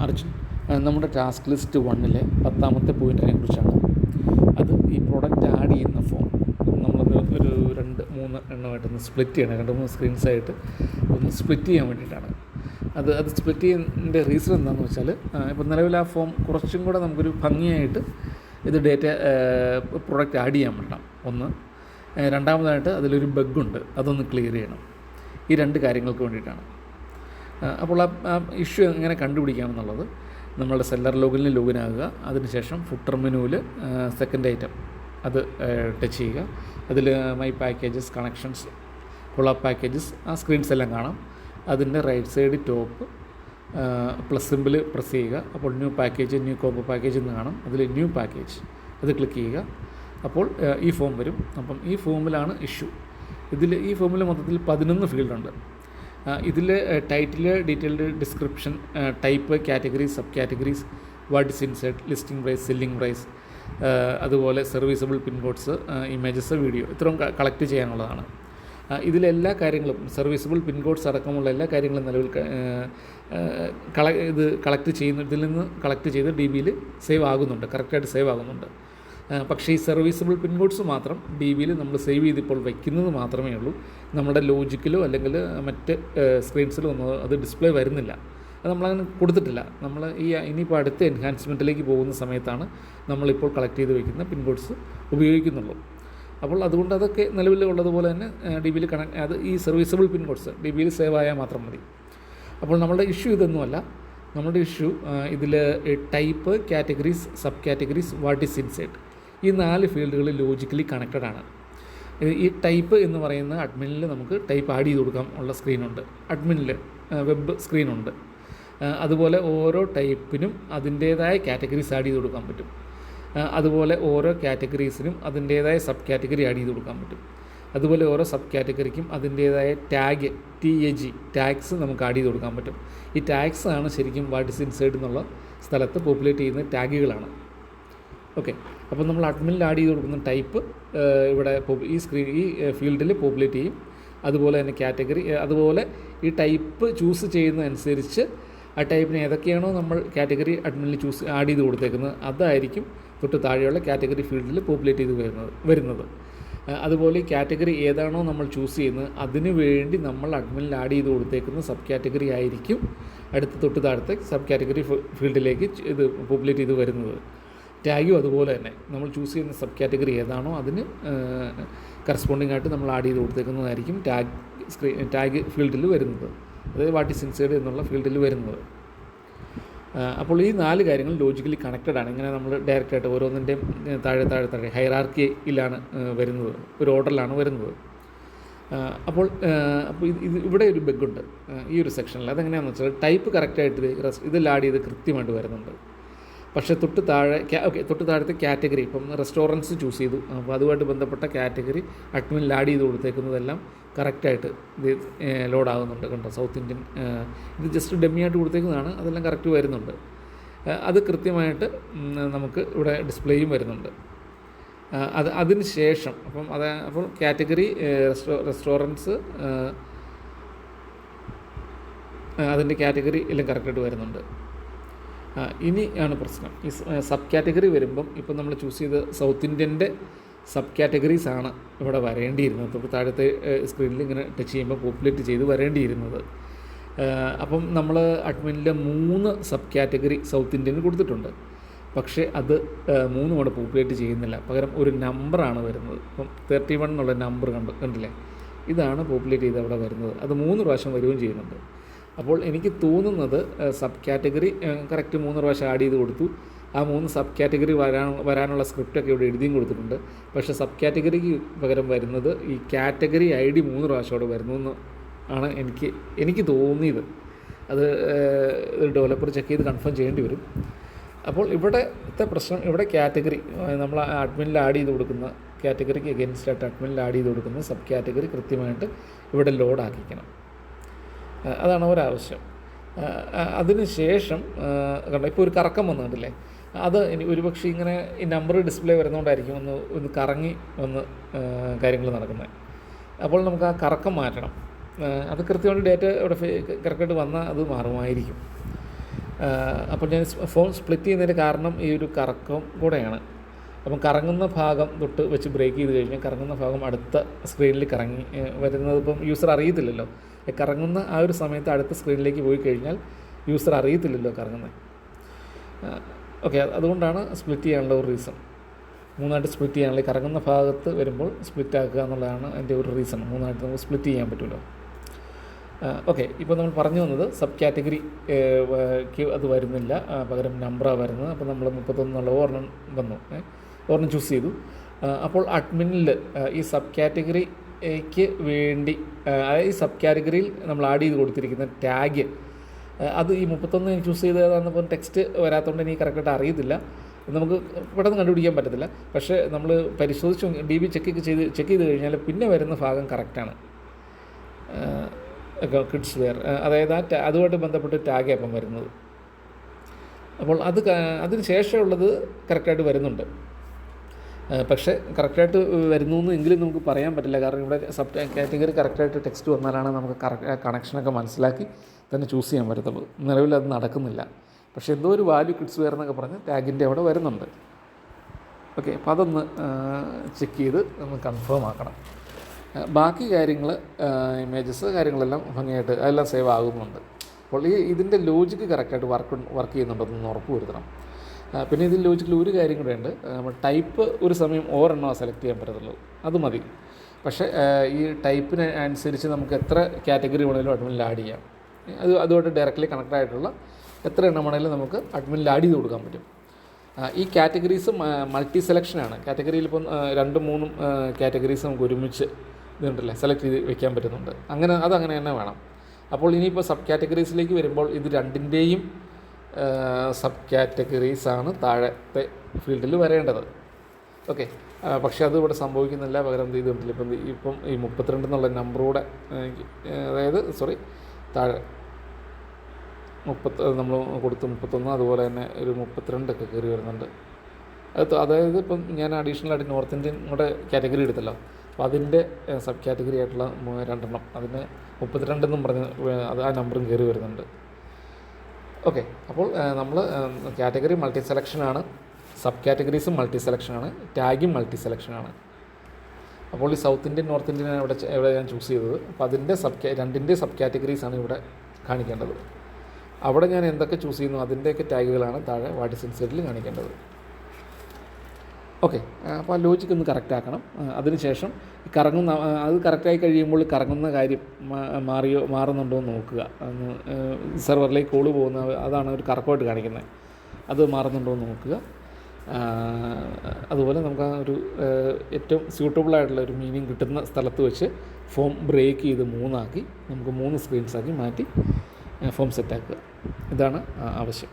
അർജുൻ, നമ്മുടെ task list 1-ലെ 10ാമത്തെ പോയിൻറ്റിനെ കുറിച്ചാണ്. അത് ഈ പ്രോഡക്റ്റ് ആഡ് ചെയ്യുന്ന ഫോം നമ്മളത് ഒരു 2-3 എണ്ണമായിട്ടൊന്ന് സ്പ്ലിറ്റ് ചെയ്യണം. 2-3 സ്ക്രീൻസായിട്ട് ഒന്ന് സ്പ്ലിറ്റ് ചെയ്യാൻ വേണ്ടിയിട്ടാണ്. അത് സ്പ്ലിറ്റ് ചെയ്യുന്നതിൻ്റെ റീസൺ എന്താണെന്ന് വെച്ചാൽ, ഇപ്പോൾ നിലവിൽ ആ ഫോം കുറച്ചും കൂടെ നമുക്കൊരു ഭംഗിയായിട്ട് ഇത് ഡേറ്റ പ്രോഡക്റ്റ് ആഡ് ചെയ്യാൻ പറ്റണം. ഒന്ന്, രണ്ടാമതായിട്ട് അതിലൊരു ബഗ്ഗുണ്ട്, അതൊന്ന് ക്ലിയർ ചെയ്യണം. ഈ 2 കാര്യങ്ങൾക്ക് വേണ്ടിയിട്ടാണ്. അപ്പോൾ ആ ഇഷ്യൂ എങ്ങനെ കണ്ടുപിടിക്കാമെന്നുള്ളത്, നമ്മളുടെ സെല്ലർ ലോഗിനിൽ ലോഗിനാകുക. അതിനുശേഷം ഫുട്ടർ മെനുവിൽ സെക്കൻഡ് ഐറ്റം അത് ടച്ച് ചെയ്യുക. അതിൽ my packages, connections, pull up packages, ആ സ്ക്രീൻസ് എല്ലാം കാണാം. അതിൻ്റെ right side top plus simple press ചെയ്യുക. അപ്പോൾ new package, new combo package എന്ന് കാണും. അതിൽ ന്യൂ പാക്കേജ് അത് ക്ലിക്ക് ചെയ്യുക. അപ്പോൾ ഈ ഫോം വരും. അപ്പം ഈ ഫോമിലാണ് ഇഷ്യൂ. ഈ ഫോമിൽ മൊത്തത്തിൽ 11 ഫീൽഡുണ്ട്. ഇതിൽ title, detailed description, type, categories, sub categories, what is inside, listing price, selling price, അതുപോലെ serviceable pin codes, images, video, ഇത്രയും കളക്ട് ചെയ്യാനുള്ളതാണ്. ഇതിലെല്ലാ കാര്യങ്ങളും, സർവീസബിൾ പിൻ കോഡ്സ് അടക്കമുള്ള എല്ലാ കാര്യങ്ങളും നിലവിൽ ഇതിൽ നിന്ന് കളക്ട് ചെയ്ത് DBയിൽ സേവ് ആകുന്നുണ്ട്, കറക്റ്റായിട്ട് സേവ് ആകുന്നുണ്ട്. പക്ഷേ ഈ സർവീസബിൾ പിൻ കോഡ്സ് മാത്രം DBയിൽ നമ്മൾ സേവ് ചെയ്തിപ്പോൾ വയ്ക്കുന്നത് മാത്രമേ ഉള്ളൂ. നമ്മുടെ ലോജിക്കിലോ അല്ലെങ്കിൽ മറ്റ് സ്ക്രീൻസിലോ ഒന്നും അത് ഡിസ്പ്ലേ വരുന്നില്ല. അത് നമ്മളങ്ങനെ കൊടുത്തിട്ടില്ല. നമ്മൾ ഇനിയിപ്പോൾ അടുത്ത എൻഹാൻസ്മെൻറ്റിലേക്ക് പോകുന്ന സമയത്താണ് നമ്മളിപ്പോൾ കളക്ട് ചെയ്ത് വയ്ക്കുന്ന പിൻ കോഡ്സ് ഉപയോഗിക്കുന്നുള്ളൂ. അപ്പോൾ അതുകൊണ്ട് അതൊക്കെ നിലവിലുള്ളതുപോലെ തന്നെ DBയിൽ അത് ഈ സർവീസബിൾ പിൻ കോഡ്സ് DBയിൽ സേവ് ആയാൽ മാത്രം മതി. അപ്പോൾ നമ്മുടെ ഇഷ്യൂ ഇതൊന്നുമല്ല. നമ്മുടെ ഇഷ്യൂ ഇതിൽ type, categories, sub categories, what is inside, ഈ 4 ഫീൽഡുകൾ ലോജിക്കലി കണക്റ്റഡ് ആണ്. ഈ ടൈപ്പ് എന്ന് പറയുന്ന അഡ്മിനിൽ നമുക്ക് ടൈപ്പ് ആഡ് ചെയ്ത് കൊടുക്കാൻ ഉള്ള സ്ക്രീനുണ്ട്. അഡ്മിനിൽ വെബ് സ്ക്രീനുണ്ട്. അതുപോലെ ഓരോ ടൈപ്പിനും അതിൻ്റേതായ കാറ്റഗറീസ് ആഡ് ചെയ്ത് കൊടുക്കാൻ പറ്റും. അതുപോലെ ഓരോ കാറ്റഗറീസിനും അതിൻ്റേതായ സബ് കാറ്റഗറി ആഡ് ചെയ്ത് കൊടുക്കാൻ പറ്റും. അതുപോലെ ഓരോ സബ് കാറ്റഗറിക്കും അതിൻ്റേതായ TAG ടാഗ്സ് നമുക്ക് ആഡ് ചെയ്ത് കൊടുക്കാൻ പറ്റും. ഈ ടാഗ്സ് ആണ് ശരിക്കും വാട്ട് ഇസ് ഇൻസൈഡ് എന്നുള്ള സ്ഥലത്ത് പോപ്പുലേറ്റ് ചെയ്യുന്ന ടാഗുകളാണ്. ഓക്കെ, അപ്പോൾ നമ്മൾ അഡ്മിനിൽ ആഡ് ചെയ്ത് കൊടുക്കുന്ന ടൈപ്പ് ഇവിടെ ഈ ഫീൽഡിൽ പോപ്പുലേറ്റ് ചെയ്യും. അതുപോലെ തന്നെ കാറ്റഗറി, അതുപോലെ ഈ ടൈപ്പ് ചൂസ് ചെയ്യുന്നതനുസരിച്ച് ആ ടൈപ്പിന് ഏതൊക്കെയാണോ നമ്മൾ കാറ്റഗറി അഡ്മിനിൽ ആഡ് ചെയ്ത് കൊടുത്തേക്കുന്നത് അതായിരിക്കും തൊട്ട് താഴെയുള്ള കാറ്റഗറി ഫീൽഡിൽ പോപ്പുലേറ്റ് ചെയ്ത് വരുന്നത്. അതുപോലെ ഈ കാറ്റഗറി ഏതാണോ നമ്മൾ ചൂസ് ചെയ്യുന്നത് അതിന് വേണ്ടി നമ്മൾ അഡ്മിനിൽ ആഡ് ചെയ്ത് കൊടുത്തേക്കുന്ന സബ് കാറ്റഗറി ആയിരിക്കും തൊട്ട് താഴത്തെ സബ് കാറ്റഗറി ഫീൽഡിലേക്ക് ഇത് പോപ്പുലേറ്റ് ചെയ്ത് വരുന്നത്. ടാഗും അതുപോലെ തന്നെ നമ്മൾ ചൂസ് ചെയ്യുന്ന സബ് കാറ്റഗറി ഏതാണോ അതിന് കറസ്പോണ്ടിങ് ആയിട്ട് നമ്മൾ ആഡ് ചെയ്ത് കൊടുത്തേക്കുന്നതായിരിക്കും ടാഗ് ഫീൽഡിൽ വരുന്നത്, അതായത് വാട്ട് ഈസ് ഇൻസൈഡ് എന്നുള്ള ഫീൽഡിൽ വരുന്നത്. അപ്പോൾ ഈ 4 കാര്യങ്ങൾ ലോജിക്കലി കണക്റ്റഡ് ആണ്. ഇങ്ങനെ നമ്മൾ ഡയറക്റ്റായിട്ട് ഓരോന്നിൻ്റെയും താഴെ ഹൈറാർക്കിയിലാണ് വരുന്നത്, ഒരു ഓർഡറിലാണ് വരുന്നത്. അപ്പോൾ ഇവിടെ ഒരു ബഗ്ഗുണ്ട് ഈ ഒരു സെക്ഷനിൽ. അതെങ്ങനെയാണെന്ന് വെച്ചാൽ ടൈപ്പ് കറക്റ്റായിട്ട് ഇതെല്ലാം ആഡ് ചെയ്ത് കൃത്യമായിട്ട് വരുന്നുണ്ട്. പക്ഷേ തൊട്ട് താഴത്തെ കാറ്റഗറി, ഇപ്പം റെസ്റ്റോറൻറ്റ്സ് ചൂസ് ചെയ്തു, അപ്പോൾ അതുമായിട്ട് ബന്ധപ്പെട്ട കാറ്റഗറി അഡ്മിനിൽ ആഡ് ചെയ്ത് കൊടുത്തേക്കുന്നതെല്ലാം കറക്റ്റായിട്ട് ഇത് ലോഡാകുന്നുണ്ട്. കണ്ടോ, സൗത്ത് ഇന്ത്യൻ, ഇത് ജസ്റ്റ് ഡെമ്മിയായിട്ട് കൊടുത്തേക്കുന്നതാണ്, അതെല്ലാം കറക്റ്റ് വരുന്നുണ്ട്. അത് കൃത്യമായിട്ട് നമുക്ക് ഇവിടെ ഡിസ്പ്ലേയും വരുന്നുണ്ട്. അതിന് ശേഷം അപ്പോൾ കാറ്റഗറി റെസ്റ്റോറൻറ്റ്സ്, അതിൻ്റെ കാറ്റഗറി എല്ലാം കറക്റ്റായിട്ട് വരുന്നുണ്ട്. ഇനി ആണ് പ്രശ്നം, ഈ സബ് കാറ്റഗറി വരുമ്പം ഇപ്പം നമ്മൾ ചൂസ് ചെയ്ത് സൗത്ത് ഇന്ത്യൻ്റെ സബ് കാറ്റഗറീസ് ആണ് ഇവിടെ വരേണ്ടിയിരുന്നത്. തൊട്ട് താഴത്തെ സ്ക്രീനിൽ ഇങ്ങനെ ടച്ച് ചെയ്യുമ്പോൾ പോപ്പുലേറ്റ് ചെയ്ത് വരേണ്ടിയിരുന്നത്. അപ്പം നമ്മൾ അഡ്മിനിൽ 3 സബ് കാറ്റഗറി സൗത്ത് ഇന്ത്യന് കൊടുത്തിട്ടുണ്ട്. പക്ഷേ അത് 3 കൂടെ പോപ്പുലേറ്റ് ചെയ്യുന്നില്ല. പകരം ഒരു നമ്പറാണ് വരുന്നത്. ഇപ്പം 31 എന്നുള്ള നമ്പർ കണ്ടില്ലേ, ഇതാണ് പോപ്പുലേറ്റ് ചെയ്ത് അവിടെ വരുന്നത്. അത് 3 പ്രാവശ്യം വരികയും ചെയ്യുന്നുണ്ട്. അപ്പോൾ എനിക്ക് തോന്നുന്നത് സബ് കാറ്റഗറി കറക്റ്റ് 3 പ്രാവശ്യം ആഡ് ചെയ്ത് കൊടുത്തു. ആ 3 സബ് കാറ്റഗറി വരാനുള്ള സ്ക്രിപ്റ്റൊക്കെ ഇവിടെ എഴുതിയും കൊടുത്തിട്ടുണ്ട്. പക്ഷേ സബ് കാറ്റഗറിക്ക് പകരം വരുന്നത് ഈ കാറ്റഗറി ID 3 പ്രാവശ്യം അവിടെ വരുന്നു എന്ന് ആണ് എനിക്ക് തോന്നിയത്. അത് ഡെവലപ്പർ ചെക്ക് ചെയ്ത് കൺഫേം ചെയ്യേണ്ടി വരും. അപ്പോൾ ഇവിടുത്തെ പ്രശ്നം, ഇവിടെ കാറ്റഗറി നമ്മൾ അഡ്മിനിൽ ആഡ് ചെയ്ത് കൊടുക്കുന്ന കാറ്റഗറിക്ക് അഗെയിൻസ്റ്റായിട്ട് അഡ്മിനിൽ ആഡ് ചെയ്ത് കൊടുക്കുന്ന സബ് കാറ്റഗറി കൃത്യമായിട്ട് ഇവിടെ ലോഡ് ആക്കിക്കണം. അതാണ് ഒരാവശ്യം. അതിന് ശേഷം കണ്ടോ, ഇപ്പോൾ ഒരു കറക്കം വന്നിട്ടില്ലേ, അത് ഒരുപക്ഷെ ഇങ്ങനെ ഈ നമ്പർ ഡിസ്പ്ലേ വരുന്നതുകൊണ്ടായിരിക്കും ഒന്ന് കറങ്ങി കാര്യങ്ങൾ നടക്കുന്നത്. അപ്പോൾ നമുക്ക് ആ കറക്കം മാറ്റണം. അത് കൃത്യമായിട്ട് ഡേറ്റ ഇവിടെ കറക്റ്റായിട്ട് വന്നാൽ അത് മാറുമായിരിക്കും. അപ്പോൾ ഞാൻ ഫോം സ്പ്ലിറ്റ് ചെയ്യുന്നതിൻ്റെ കാരണം ഈ ഒരു കറക്കം കൂടെയാണ്. അപ്പം കറങ്ങുന്ന ഭാഗം തൊട്ട് വെച്ച് ബ്രേക്ക് ചെയ്ത് കഴിഞ്ഞാൽ കറങ്ങുന്ന ഭാഗം അടുത്ത സ്ക്രീനിൽ കറങ്ങി വരുന്നത് ഇപ്പം യൂസർ അറിയത്തില്ലല്ലോ. കറങ്ങുന്ന ആ ഒരു സമയത്ത് അടുത്ത സ്ക്രീനിലേക്ക് പോയി കഴിഞ്ഞാൽ യൂസർ അറിയത്തില്ലല്ലോ കറങ്ങുന്നത്. ഓക്കെ, അതുകൊണ്ടാണ് സ്പ്ലിറ്റ് ചെയ്യാനുള്ള ഒരു റീസൺ. 3ആയിട്ട് സ്പ്ലിറ്റ് ചെയ്യാനുള്ള കറങ്ങുന്ന ഭാഗത്ത് വരുമ്പോൾ സ്പ്ലിറ്റ് ആക്കുക എന്നുള്ളതാണ് എൻ്റെ ഒരു റീസൺ. 3ആയിട്ട് നമുക്ക് സ്പ്ലിറ്റ് ചെയ്യാൻ പറ്റുമല്ലോ. ഓക്കെ, ഇപ്പോൾ നമ്മൾ പറഞ്ഞു വന്നത് സബ് കാറ്റഗറിക്ക് അത് വരുന്നില്ല, പകരം നമ്പറാണ് വരുന്നത്. അപ്പോൾ നമ്മൾ 31 എന്നുള്ള ഒരെണ്ണം വന്നു, ഒരെണ്ണം ചൂസ് ചെയ്തു. അപ്പോൾ അഡ്മിനിൽ ഈ സബ് കാറ്റഗറിക്ക് വേണ്ടി ഈ സബ് കാറ്റഗറിയിൽ നമ്മൾ ആഡ് ചെയ്ത് കൊടുത്തിരിക്കുന്ന ടാഗ്, അത് ഈ 31 ചൂസ് ചെയ്തതാണെന്നപ്പോൾ ടെക്സ്റ്റ് വരാത്തതുകൊണ്ട് എനിക്ക് കറക്റ്റായിട്ട് അറിയത്തില്ല, നമുക്ക് പെട്ടെന്ന് കണ്ടുപിടിക്കാൻ പറ്റത്തില്ല. പക്ഷേ നമ്മൾ പരിശോധിച്ച് DB ചെക്ക് ചെയ്ത് കഴിഞ്ഞാൽ പിന്നെ വരുന്ന ഭാഗം കറക്റ്റാണ്. കിഡ്സ് വെയർ, അതായത് അതുമായിട്ട് ബന്ധപ്പെട്ട് ടാഗ് അപ്പം വരുന്നത്. അപ്പോൾ അതിന് ശേഷമുള്ളത് കറക്റ്റായിട്ട് വരുന്നുണ്ട്. പക്ഷേ കറക്റ്റായിട്ട് വരുന്നു എങ്കിലും നമുക്ക് പറയാൻ പറ്റില്ല. കാരണം ഇവിടെ സബ് കാറ്റഗറി കറക്റ്റായിട്ട് ടെക്സ്റ്റ് വന്നാലാണ് നമുക്ക് കണക്ഷനൊക്കെ മനസ്സിലാക്കി തന്നെ ചൂസ് ചെയ്യാൻ പറ്റത്തുള്ളൂ. നിലവിൽ അത് നടക്കുന്നില്ല. പക്ഷേ എന്തോ ഒരു വാല്യൂ കിഡ്സ് വെയർ എന്നൊക്കെ പറഞ്ഞ് ടാഗിൻ്റെ അവിടെ വരുന്നുണ്ട്. ഓക്കെ, അപ്പോൾ അതൊന്ന് ചെക്ക് ചെയ്ത് ഒന്ന് കൺഫേം ആക്കണം. ബാക്കി കാര്യങ്ങൾ, ഇമേജസ് കാര്യങ്ങളെല്ലാം ഭംഗിയായിട്ട് അതെല്ലാം സേവ് ആകുന്നുണ്ട്. അപ്പോൾ ഇതിൻ്റെ ലോജിക്ക് കറക്റ്റായിട്ട് വർക്ക് ചെയ്യുന്നുണ്ടെന്ന് ഉറപ്പ് വരുത്തണം. പിന്നെ ഇതിൽ ലോജിക്കിൽ ഒരു കാര്യം കൂടെ ഉണ്ട്. നമ്മൾ ടൈപ്പ് ഒരു സമയം ഒരെണ്ണമാണ് സെലക്ട് ചെയ്യാൻ പറ്റത്തുള്ളൂ, അത് മതി. പക്ഷേ ഈ ടൈപ്പിന് അനുസരിച്ച് നമുക്ക് എത്ര കാറ്റഗറി വേണമെങ്കിലും അഡ്മിനിൽ ആഡ് ചെയ്യാം. അതുമായിട്ട് ഡയറക്റ്റ്ലി കണക്ട് ആയിട്ടുള്ള എത്ര എണ്ണം വേണമെങ്കിലും നമുക്ക് അഡ്മിനിൽ ആഡ് ചെയ്ത് കൊടുക്കാൻ പറ്റും. ഈ കാറ്റഗറീസ് മൾട്ടി സെലക്ഷനാണ്. കാറ്റഗറിയിൽ ഇപ്പം 2-3 കാറ്റഗറീസ് നമുക്ക് ഒരുമിച്ച് ഇതുണ്ടല്ലേ സെലക്ട് ചെയ്ത് വെക്കാൻ പറ്റുന്നുണ്ട്. അതങ്ങനെ തന്നെ വേണം. അപ്പോൾ ഇനിയിപ്പോൾ സബ് കാറ്റഗറീസിലേക്ക് വരുമ്പോൾ ഇത് രണ്ടിൻ്റെയും സബ് കാറ്റഗറീസാണ് താഴത്തെ ഫീൽഡിൽ വരേണ്ടത്. ഓക്കെ, പക്ഷേ അത് ഇവിടെ സംഭവിക്കുന്നില്ല. പകരം എന്ത് ചെയ്തിട്ടില്ല, ഇപ്പം ഈ 32 എന്നുള്ള നമ്പറൂടെ, അതായത് താഴെ നമ്മൾ കൊടുത്ത് 31, അതുപോലെ തന്നെ ഒരു 32 ഒക്കെ കയറി വരുന്നുണ്ട്. അതായത് ഇപ്പം ഞാൻ അഡീഷണലായിട്ട് നോർത്ത് ഇന്ത്യൻ കൂടെ കാറ്റഗറി എടുത്തല്ലോ. അപ്പോൾ അതിൻ്റെ സബ് കാറ്റഗറി ആയിട്ടുള്ള 2 എണ്ണം, അതിന് 32 എന്നും പറഞ്ഞ് അത് ആ നമ്പറും കയറി വരുന്നുണ്ട്. ഓക്കെ, അപ്പോൾ നമ്മൾ കാറ്റഗറി മൾട്ടി സെലക്ഷനാണ്, സബ് കാറ്റഗറീസും മൾട്ടി സെലക്ഷനാണ്, ടാഗും മൾട്ടി സെലക്ഷനാണ്. അപ്പോൾ ഈ സൗത്ത് ഇന്ത്യൻ നോർത്ത് ഇന്ത്യൻ ഇവിടെ ഞാൻ ചൂസ് ചെയ്തത്. അപ്പോൾ അതിൻ്റെ രണ്ടിൻ്റെ സബ് കാറ്റഗറീസാണ് ഇവിടെ കാണിക്കേണ്ടത്. അവിടെ ഞാൻ എന്തൊക്കെ ചൂസ് ചെയ്യുന്നു അതിൻ്റെയൊക്കെ ടാഗുകളാണ് താഴെ വാട്ട് ഈസ് ഇൻസൈഡിൽ കാണിക്കേണ്ടത്. ഓക്കെ, അപ്പോൾ ആ ലോജിക്ക് ഒന്ന് കറക്റ്റ് ആക്കണം. അതിനുശേഷം അത് കറക്റ്റായി കഴിയുമ്പോൾ കറങ്ങുന്ന കാര്യം മാറുന്നുണ്ടോ എന്ന് നോക്കുക. സെർവറിലേക്ക് കോള് പോകുന്ന അതാണ് ഒരു കറക്കമായിട്ട് കാണിക്കുന്നത്, അത് മാറുന്നുണ്ടോ എന്ന് നോക്കുക. അതുപോലെ നമുക്ക് ആ ഒരു ഏറ്റവും സ്യൂട്ടബിളായിട്ടുള്ള ഒരു മീനിങ് കിട്ടുന്ന സ്ഥലത്ത് വെച്ച് ഫോം ബ്രേക്ക് ചെയ്ത് 3 ആക്കി നമുക്ക് 3 സ്ക്രീൻസാക്കി മാറ്റി ഫോം സെറ്റാക്കുക. ഇതാണ് ആവശ്യം.